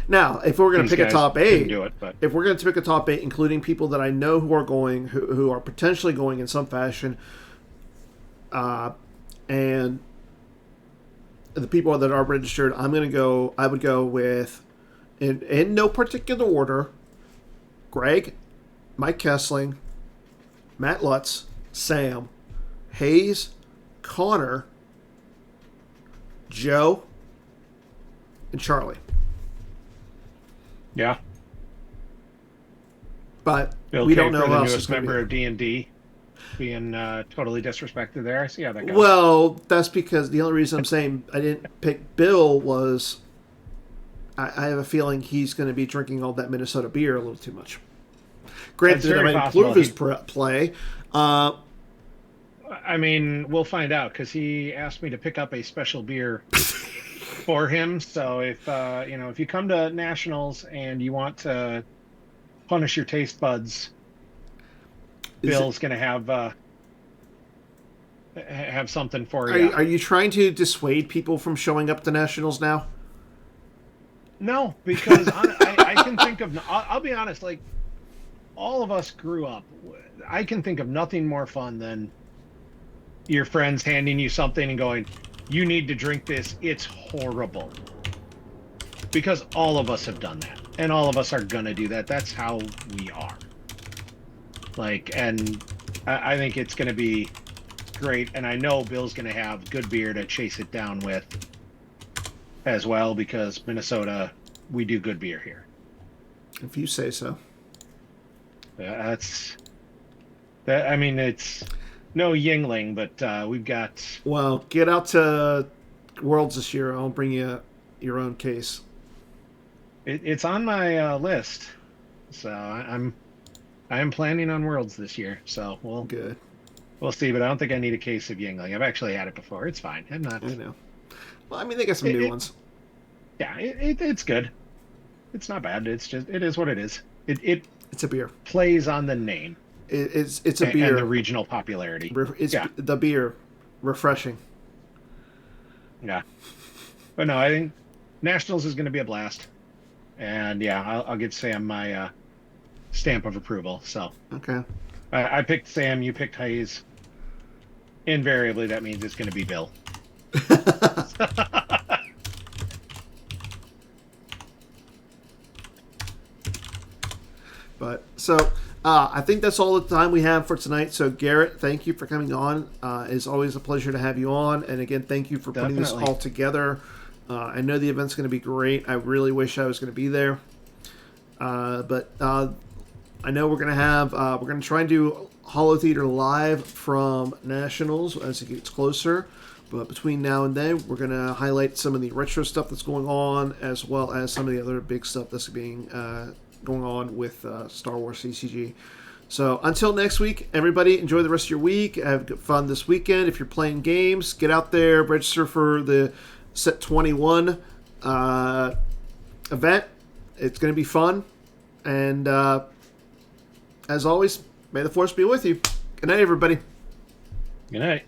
Now, if we're going to These pick a guys top didn't 8, do it, but if we're going to pick a top 8, including people that I know who are going, who are potentially going in some fashion, and the people that are registered, I would go with, in no particular order, Greg, Mike Kessling, Matt Lutz, Sam, Hayes, Connor, Joe, and Charlie. yeah. But Bill we K don't know for who the else is newest going to member be. of D&D being totally disrespected there. I see how that goes. Well, that's because the only reason I'm saying I didn't pick Bill was I have a feeling he's going to be drinking all that Minnesota beer a little too much. Granted, That's I very might possible. improve his play. I mean, we'll find out because he asked me to pick up a special beer for him. So if if you come to Nationals and you want to punish your taste buds, Bill's going to have something for you. Are you trying to dissuade people from showing up to Nationals now? No, because I can think of. I'll be honest. Like all of us grew up. I can think of nothing more fun than your friends handing you something and going, "You need to drink this. It's horrible." Because all of us have done that, and all of us are gonna do that. That's how we are. Like, and I think it's gonna be great, and I know Bill's gonna have good beer to chase it down with as well, because Minnesota, we do good beer here. If you say so. That's that. I mean, it's no Yingling, but we've got. Well, get out to Worlds this year. I'll bring you your own case. It's on my list, so I am planning on Worlds this year. So we'll see. But I don't think I need a case of Yingling. I've actually had it before. It's fine. I'm not. I know. Well, I mean, they got some new ones. Yeah, it's good. It's not bad. It's just it is what it is. It's a beer. Plays on the name. It's a beer. And the regional popularity. It's the beer, refreshing. Yeah, but no, I think Nationals is going to be a blast, and yeah, I'll give Sam my stamp of approval. So okay, I picked Sam. You picked Hayes. Invariably, that means it's going to be Bill. But so I think that's all the time we have for tonight. So Garrett, thank you for coming on. It's always a pleasure to have you on. And again, thank you for putting this all together. I know the event's going to be great. I really wish I was going to be there. But I know we're going to try and do Holotheatre live from Nationals as it gets closer. But between now and then, we're going to highlight some of the retro stuff that's going on, as well as some of the other big stuff that's being going on with Star Wars CCG. So until next week, everybody, enjoy the rest of your week. Have fun this weekend. If you're playing games, get out there, register for the Set 21 event. It's going to be fun. And as always, may the Force be with you. Good night, everybody. Good night.